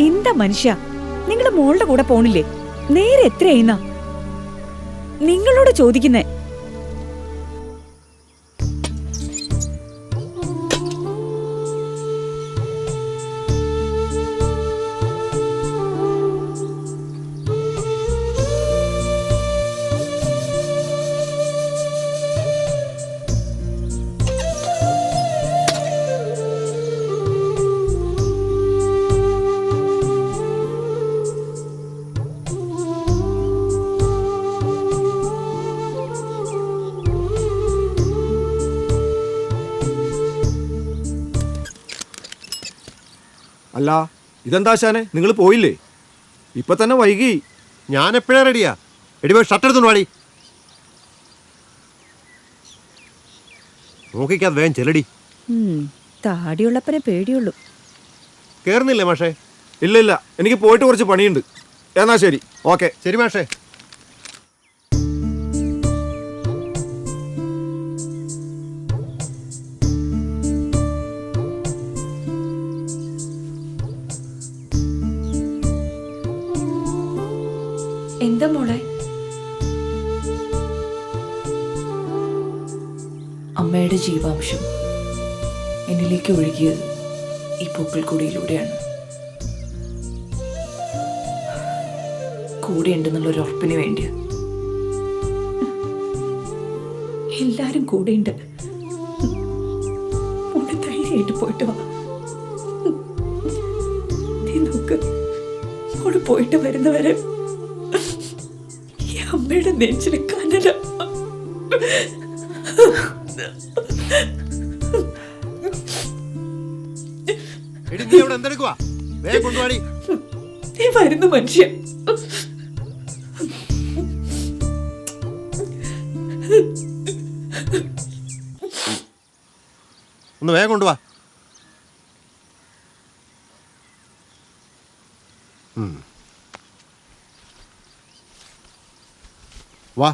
എന്താ മനുഷ്യ, നിങ്ങള് മോളുടെ കൂടെ പോണില്ലേ? നേരെ എത്രയായിന്നാ നിങ്ങളോട് ചോദിക്കുന്നേ? അല്ല, ഇതെന്താ ശാനെ, നിങ്ങൾ പോയില്ലേ? ഇപ്പൊ തന്നെ വൈകി. ഞാൻ എപ്പോഴാ റെഡിയാ? എടി പോയി ഷർട്ട് എടുത്തോണ്ട് വാടി. നോക്കിക്കാതെ വേഗം ചെല്ലടി. താടിയുള്ളപ്പനെ പേടിയുള്ളൂ. കേറുന്നില്ലേ മാഷേ? ഇല്ല ഇല്ല, എനിക്ക് പോയിട്ട് കുറച്ച് പണിയുണ്ട്. എന്നാ ശരി, ഓക്കെ. ശരി മാഷേ. എന്താ മോളെ? അമ്മയുടെ ജീവാംശം എന്നിലേക്ക് ഒഴുകിയത് ഈ പൂക്കൾക്കൊടിയിലൂടെയാണ്. കൂടെ ഉണ്ടെന്നുള്ളൊരു ഉറപ്പിന് വേണ്ടിയാ. എല്ലാരും കൂടെയുണ്ട്. മോളെ ധൈര്യമായിട്ട് പോയിട്ട് വാ. നീ നോക്ക്, മോള് പോയിട്ട് വരുന്നവരെ ഈ അമ്മയുടെ നെഞ്ചിന് കനല. എടി നീ അവിടെ എന്തെടുക്കുവാ? വേഗം കൊണ്ടുവാടി. നീ വരുന്നു മനുഷ്യ. ഒന്ന് വേഗം കൊണ്ടുവാ. വാ.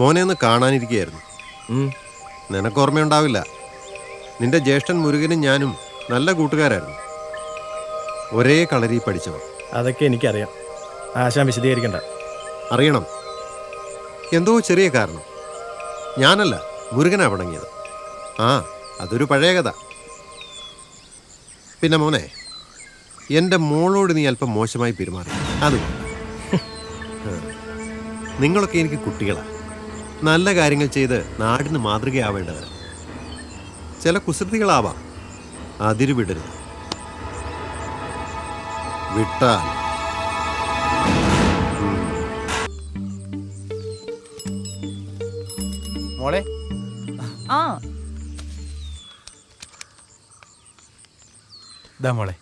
മോനെ ഒന്ന് കാണാനിരിക്കുകയായിരുന്നു. നിനക്ക് ഓർമ്മയുണ്ടാവില്ല, നിന്റെ ജ്യേഷ്ഠൻ മുരുകനും ഞാനും നല്ല കൂട്ടുകാരായിരുന്നു. ഒരേ കളരി പഠിച്ചവർ. അതൊക്കെ എനിക്കറിയാം, ആശാൻ വിശദീകരിക്കണ്ട. അറിയണം. എന്തോ ചെറിയ കാരണം. ഞാനല്ല, മുരുകനാ പടങ്ങിയത്. ആ, അതൊരു പഴയ കഥ. പിന്നെ മോനെ, എൻ്റെ മോളോട് നീ അല്പം മോശമായി പെരുമാറി. അത് നിങ്ങളൊക്കെ എനിക്ക് കുട്ടികളാണ്. നല്ല കാര്യങ്ങൾ ചെയ്ത് നാടിന് മാതൃകയാവേണ്ടവർ. ചില കുസൃതികളാവാം, അതിര് വിടരുത്. വിട്ടാൽ മോളെ. ആ ഇതാ മോളെ.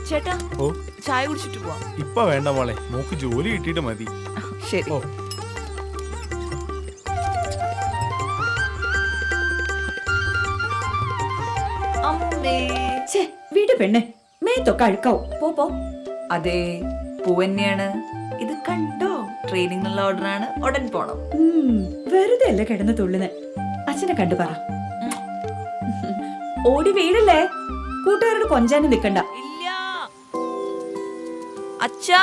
ചേട്ടാ, ഓ, ചായ കുടിച്ചിട്ട് പോവാം. ഇപ്പൊ വേണ്ട മോളെ, മോക്ക് ജോലി കിട്ടിയിട്ട് മതി. ശരി. ഓ, അമ്മേ, വീട് പെണ്ണെ, മേത്തൊക്കെ അഴുക്കാവും. പോ. അതെ, പൂവന്നെയാണ്. ഇത് കണ്ടോ? ട്രെയിനിങ്ങിനുള്ള ഓർഡറാണ്, ഉടൻ പോണം. വെറുതെ അല്ല കിടന്ന് തുള്ളുന്നെ. അച്ഛനെ കണ്ടു പറ. ഓടി വീഴല്ലേ, കൂട്ടുകാരോട് കൊഞ്ചാനും നിൽക്കണ്ട. ഇല്ല അച്ഛാ.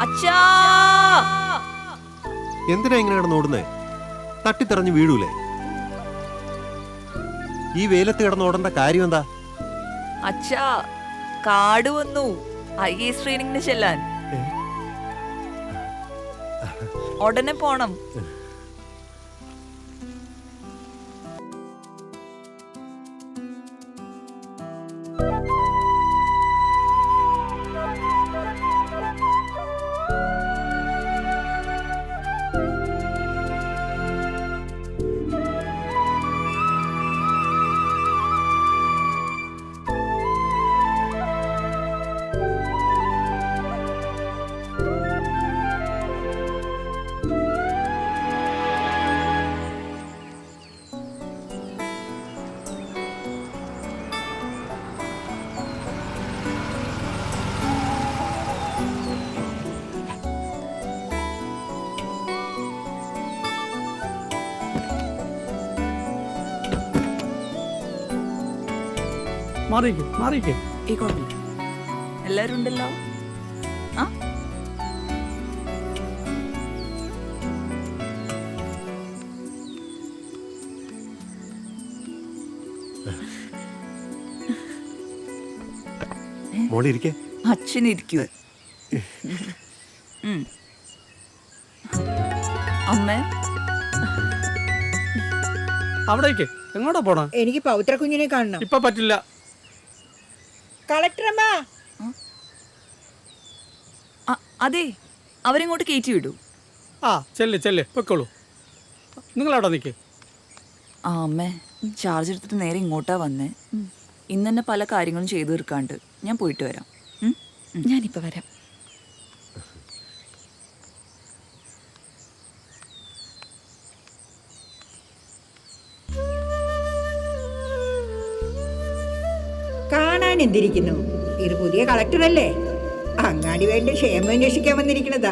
അച്ഛാ. എന്തിനാ ഇങ്ങനെ കിടന്ന് ഓടുന്നേ? തട്ടിത്തെറിഞ്ഞ് വീഴൂലേ? ഈ വെയിലത്ത് കിടന്ന് ഓടേണ്ട കാര്യം എന്താ? അച്ഛാ, കാട് വന്നു. IAS ട്രെയിനിങ്ങിന് ചെല്ലാൻ ഉടനെ പോണം. മാറിക്കേ. ഈ കുഴപ്പമില്ല, എല്ലാരും ഉണ്ടല്ലോ. ആ മോളെ ഇരിക്കേ. അച്ഛനിരിക്കൂ. അമ്മേ, അവിടേക്ക് എങ്ങോട്ടാ പോണ? എനിക്ക് പൗത്ര കുഞ്ഞിനെ കാണണം. ഇപ്പൊ പറ്റില്ല. കളക്ടറമ്മ, അതെ, അവരിങ്ങോട്ട് കയറ്റി വിടൂ. ആ ചെല്ല് പൊയ്ക്കോളൂ. നിങ്ങൾ അവിടെ നിൽക്കേ. ആ അമ്മേ, ചാർജ് എടുത്തിട്ട് നേരെ ഇങ്ങോട്ടാ വന്നേ. ഇന്ന് തന്നെ പല കാര്യങ്ങളും ചെയ്തു തീർക്കാണ്ട്. ഞാൻ പോയിട്ട് വരാം. ഞാനിപ്പോ വരാം. കാണാൻ എന്തിരിക്കുന്നു? ഇത് പുതിയ കളക്ടർ അല്ലേ? അങ്ങാടി വേണ്ടി ക്ഷേമം അന്വേഷിക്കാൻ വന്നിരിക്കണതാ.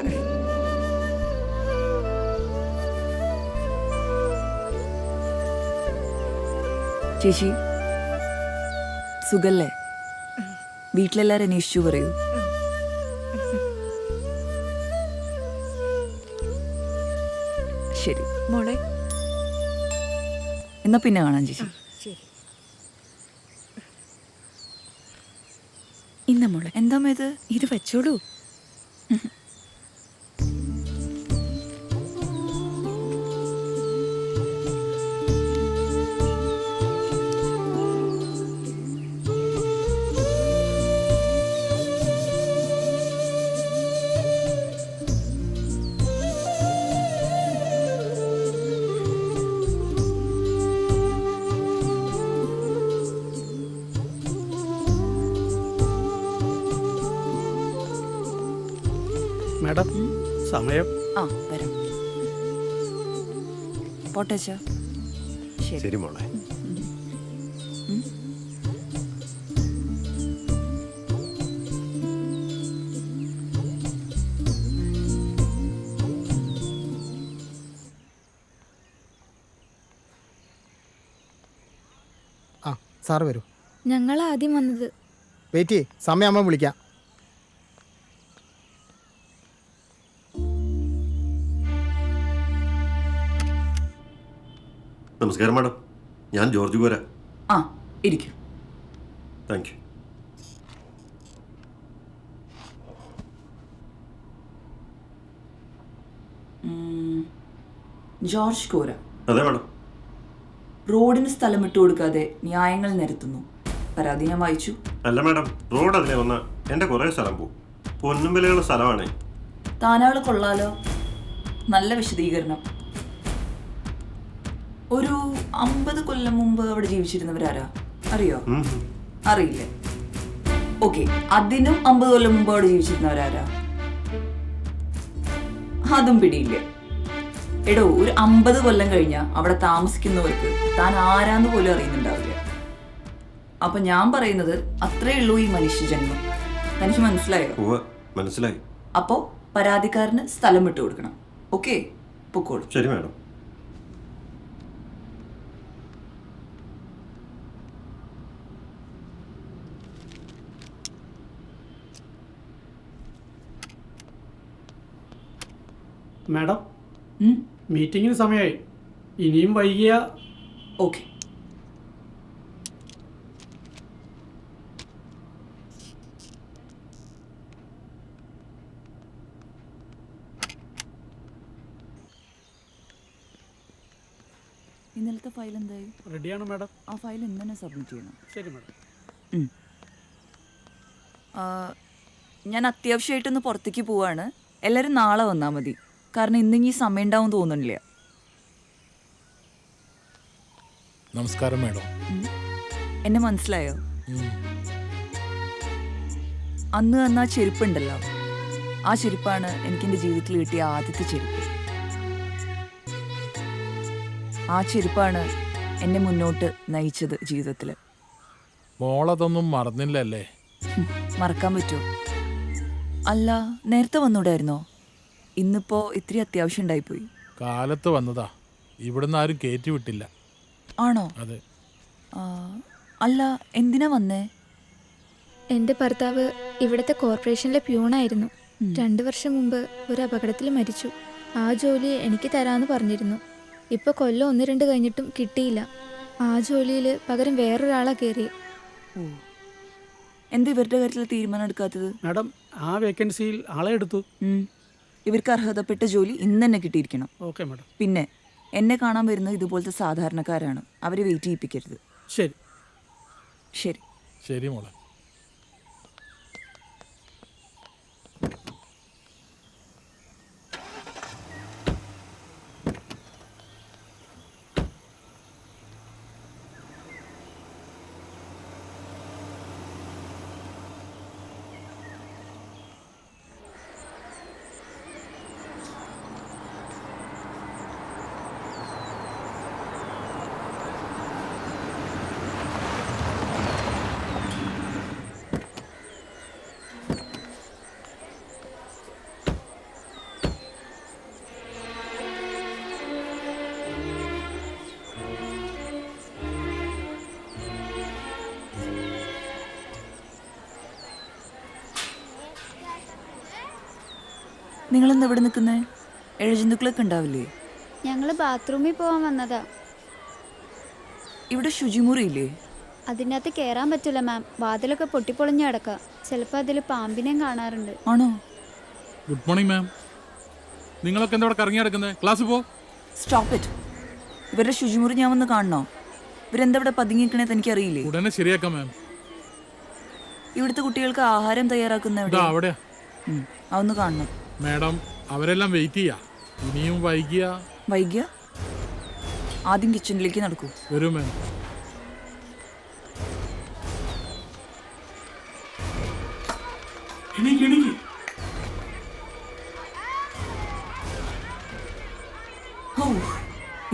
ചേച്ചി സുഖല്ലേ? വീട്ടിലെല്ലാരും അന്വേഷിച്ചു പറയൂ. ശരി മോളെ, എന്നാ പിന്നെ കാണാം ചേച്ചി. ശരി. ഇന്ന മോളെ, എന്താ ഇത്? ഇത് വെച്ചോളൂ. മാഡം, സമയം. ആ വരാം. പോട്ടേച്ചാ. ശരി. ശരി മോളെ. ആ സാറ് വരൂ. ഞങ്ങൾ ആദ്യം വന്നത്. വെയിറ്റ് ചെയ്യ്, സമയമാകുമ്പോൾ വിളിക്കാം. നമസ്കാരം മാഡം, ഞാൻ ജോർജ് ഗോര. ആ ഇരിക്കും. Thank you. ജോർജ് കോര. അതെ മാഡം. റോഡിന് സ്ഥലം വിട്ടുകൊടുക്കാതെ ന്യായങ്ങൾ നിരത്തുന്നു. പരാതി ഞാൻ വായിച്ചു. അല്ല മാഡം, റോഡ് അതിലെ വന്ന എൻ്റെ കുറേ സ്ഥലം പോവും. പൊന്നും വിലയുള്ള സ്ഥലമാണ്. താനാള് കൊള്ളാലോ. നല്ല വിശദീകരണം. ഒരു 50 കൊല്ലം മുമ്പ് അവിടെ ജീവിച്ചിരുന്നവരാരാ അറിയോ? അറിയില്ലേ? ഓക്കെ, അതിനും 50 കൊല്ലം മുമ്പ് അവിടെ ജീവിച്ചിരുന്നവരാരാ? അതും പിടിയില്ല. എടോ, ഒരു 50 കൊല്ലം കഴിഞ്ഞ അവിടെ താമസിക്കുന്നവർക്ക് താൻ ആരാന്ന് പോലും അറിയുന്നുണ്ടാവില്ല. അപ്പൊ ഞാൻ പറയുന്നത് അത്രേ ഉള്ളൂ ഈ മനുഷ്യജന്മം. തനിക്ക് മനസ്സിലായോ? മനസ്സിലായി. അപ്പോ പരാതിക്കാരന് സ്ഥലം വിട്ടു കൊടുക്കണം. ഓക്കെ, പൊക്കോളൂ. ശരി മാഡം. മാഡം, മീറ്റിങ്ങിന് സമയമായി. ഇനിയും വൈകിയ. ഓക്കെ. ഇന്നലത്തെ ഫയൽ എന്തായി? റെഡിയാണ് മാഡം. ആ ഫയൽ ഇന്ന് തന്നെ സബ്മിറ്റ് ചെയ്യണം. ശരി മാഡം. ഞാൻ അത്യാവശ്യമായിട്ടൊന്ന് പുറത്തേക്ക് പോവാണ്. എല്ലാവരും നാളെ വന്നാൽ മതി. കാരണം ഇന്നിങ്ങി സമയം ഉണ്ടാവും തോന്നുന്നില്ല. നമസ്കാരം മാഡം. എന്നെ മനസ്സിലായോ? അന്ന് തന്ന ആ ചെരുപ്പുണ്ടല്ലോ, ആ ചെരുപ്പാണ് എനിക്കെൻ്റെ ജീവിതത്തിൽ കിട്ടിയ ആദ്യത്തെ ചെരുപ്പ്. ആ ചെരുപ്പാണ് എന്നെ മുന്നോട്ട് നയിച്ചത് ജീവിതത്തിൽ. മോളതൊന്നും മറന്നില്ലല്ലേ? മറക്കാൻ പറ്റുമോ? അല്ല, നേരത്തെ വന്നൂടായിരുന്നോ? ഇന്നിപ്പോ ഇത്തിരി അത്യാവശ്യം ഉണ്ടായിപ്പോയി. കാലത്ത് വന്നതാ, ഇവിടുന്ന് ആരും കയറ്റി വിട്ടില്ല. ആണോ? അതെ. അല്ല, എന്തിനാ വന്നേ? എൻ്റെ ഭർത്താവ് ഇവിടുത്തെ കോർപ്പറേഷനിലെ പ്യൂണായിരുന്നു. 2 വർഷം മുമ്പ് ഒരു അപകടത്തിൽ മരിച്ചു. ആ ജോലി എനിക്ക് തരാമെന്ന് പറഞ്ഞിരുന്നു. ഇപ്പോൾ കൊല്ലം 1-2 കഴിഞ്ഞിട്ടും കിട്ടിയില്ല. ആ ജോലിയിൽ പകരം വേറൊരാളാണ് കയറി. എന്താ ഇവരുടെ കാര്യത്തിൽ തീരുമാനം എടുക്കാത്തത്? മാഡം, ആ വേക്കൻസിയിൽ ആളെ എടുത്തു. ഇവർക്ക് അർഹതപ്പെട്ട ജോലി ഇന്ന് തന്നെ കിട്ടിയിരിക്കണം. Okay madam. പിന്നെ എന്നെ കാണാൻ വരുന്ന ഇതുപോലത്തെ സാധാരണക്കാരാണ്. അവരെ വെയിറ്റ് ചെയ്യിപ്പിക്കരുത്. ശരി. ശരി. ശരി മോളെ. നിങ്ങളെന്താ ഇവിടെ നിൽക്കുന്നേ? എഴജന്തുക്കളൊക്കെ ഉണ്ടാവില്ലേ? ഞങ്ങൾ ബാത്റൂമിൽ പോകാൻ വന്നതാ. ഇവിടെ ശുചിമുറിയില്ലേ? അതിനകത്ത് കയറാൻ പറ്റില്ല മാം. വാതിലൊക്കെ പൊട്ടിപ്പൊളിഞ്ഞ് കിടക്കാം. ചിലപ്പോൾ അതിൽ പാമ്പിനെയും കാണാറുണ്ട്. ആണോ? Good morning ma'am. നിങ്ങളൊക്കെ എന്താ ഇവിടെ കറങ്ങി നടക്കുന്നത്? ക്ലാസ് പോ. Stop it. ഇവരുടെ ശുചിമുറി ഞാൻ വന്ന് കാണണോ? ഇവരെന്താ ഇവിടെ പതുങ്ങിക്കണേന്ന് എനിക്കറിയില്ലേ? ഉടനെ ശരിയാക്കാം മാം. ഇവിടുത്തെ കുട്ടികൾക്ക് ആഹാരം തയ്യാറാക്കുന്ന എവിടെയാ? അവിടെയാ. അതൊന്ന് കാണണം. മാഡം, അവരെല്ലാം വെയിറ്റ് ചെയ്യാ. ഇനിയും വൈകിയ ആദ്യം കിച്ചണിലേക്ക് നടക്കൂ. വരൂ മാം.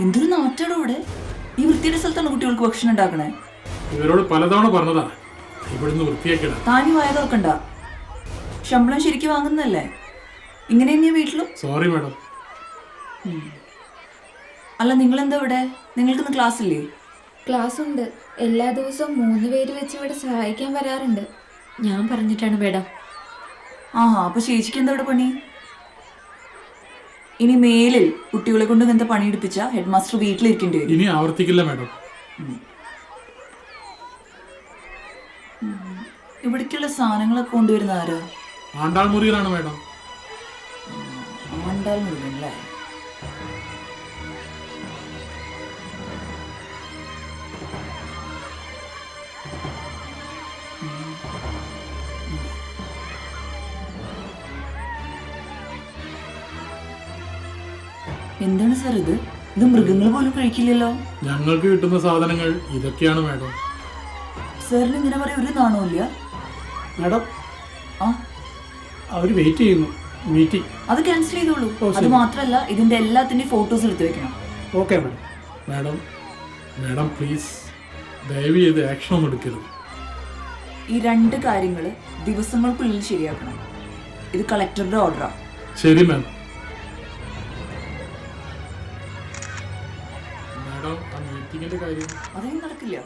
എന്തൊരു നാറ്റാടോ ഇവിടെ. ഈ വൃത്തിയുടെ സ്ഥലത്താണ് കുട്ടികൾക്ക് ഭക്ഷണം ഉണ്ടാക്കണേ. ഇവരോട് പലതവണ പറഞ്ഞതാ ഇവിടുന്ന് വൃത്തിയാക്കിടാ. താനി വായ തുറക്കണ്ട. ശമ്പളം ശരിക്കും വാങ്ങുന്നല്ലേ? ഇങ്ങനെ തന്നെയാ വീട്ടിലും? Sorry madam. അല്ല, നിങ്ങളെന്താ ഇവിടെ? നിങ്ങൾക്കിന്ന് ക്ലാസ് ഇല്ലേ? ക്ലാസ് ഉണ്ട്. എല്ലാ ദിവസവും 3 പേര് വെച്ച് ഇവിടെ സഹായിക്കാൻ വരാറുണ്ട്. ഞാൻ പറഞ്ഞിട്ടാണ് മേഡം. അപ്പൊ ചേച്ചിക്ക് എന്താ ഇവിടെ പണി? ഇനി മേലിൽ കുട്ടികളെ കൊണ്ട് ഇങ്ങനത്തെ പണിയെടുപ്പിച്ച ഹെഡ് മാസ്റ്റർ വീട്ടിലിരിക്കേണ്ടി വരും. ഇനി ആവർത്തിക്കില്ല മാഡം. ഇവിടേക്കുള്ള സാധനങ്ങളൊക്കെ കൊണ്ടുവരുന്ന ആരാ? ആണ്ടാൾ മുറിയിലാണ് മാഡം. ആണ്ടാൾ മുറിയല്ലേ? എന്താണ് സാർ ഇത്? ഇത് മൃഗങ്ങൾ പോലും കഴിക്കില്ലല്ലോ. ഞങ്ങൾക്ക് കിട്ടുന്ന സാധനങ്ങൾ ഇതൊക്കെയാണ് മാഡം. സാറിന് ഇങ്ങനെ പറയാൻ ഒരു നാണമില്ല? മാഡം, അവർ വെയിറ്റ് ചെയ്യുന്നു. മീറ്റിംഗ് അത് ക്യാൻസൽ ചെയ്തോളൂ. അത് മാത്രമല്ല, ഇതിന്റെ എല്ലാത്തിന്റെയും ഫോട്ടോസ് എടുത്ത് വെക്കണം. Okay madam. Madam madam please ദയവ് ചെയ്ത് ആക്ഷൻ ഒന്നും എടുക്കരുത്. ഈ 2 കാര്യങ്ങൾ ദിവസങ്ങൾക്കുള്ളിൽ ശരിയാക്കണം. ഇത് കളക്ടറുടെ ഓർഡറാണ്. ശരി മാം. മാഡം, ആ മീറ്റിങ്ങിന്റെ കാര്യം അതൊന്നും നടക്കില്ല.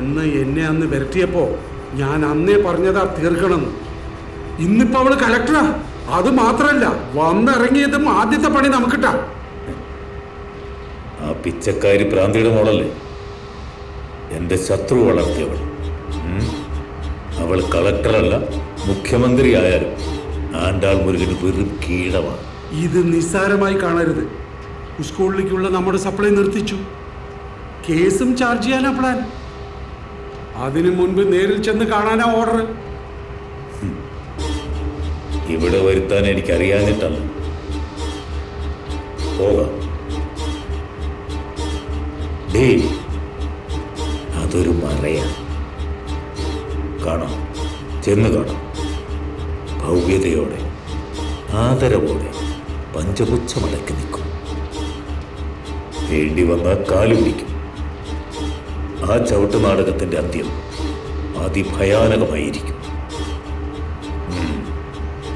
പെണ്ണ് എന്നെ അന്ന് വരട്ടിയപ്പോ ഞാൻ അന്നേ പറഞ്ഞതാ തീർക്കണമെന്ന്. ഇന്നിപ്പോ അവള് കലക്ടറാ. അത് മാത്രല്ല, വന്നിറങ്ങിയതും ആദ്യത്തെ പണി നമുക്കിട്ടാ. ആ പിച്ചക്കാരി പ്രാന്തിയുടെ മോളല്ലേ എന്റെ ശത്രു വളർത്തിയവൾ. അവൾ കളക്ടറല്ല, മുഖ്യമന്ത്രി ആയാലും ആണ്ടാൾ മുരുകന് വെറും കീഴമാണ്. ഇത് നിസ്സാരമായി കാണരുത്. സ്കൂളിലേക്കുള്ള നമ്മുടെ സപ്ലൈ നിർത്തിച്ചു. കേസും ചാർജ് ചെയ്യാനാ പ്ലാൻ. അതിനു മുൻപ് നേരിൽ ചെന്ന് കാണാനാ ഓർഡർ. ഇവിടെ വരുത്താൻ എനിക്കറിയാഞ്ഞിട്ടല്ല. പോകാം. അതൊരു മറയാണ്. കാണാം, ചെന്ന് കാണാം. ഭവ്യതയോടെ, ആദരവോടെ പഞ്ചപുച്ഛമടക്കി നിൽക്കും. വേണ്ടി വന്നാൽ കാലു പിടിക്കും. ആ ചവിട്ട് നാടകത്തിന്റെ അന്ത്യം അതിഭയാനകമായിരിക്കും.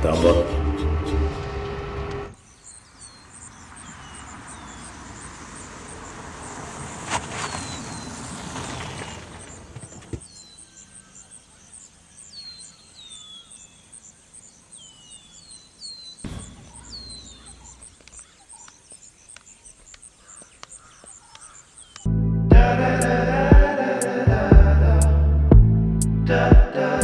താമ്പ da da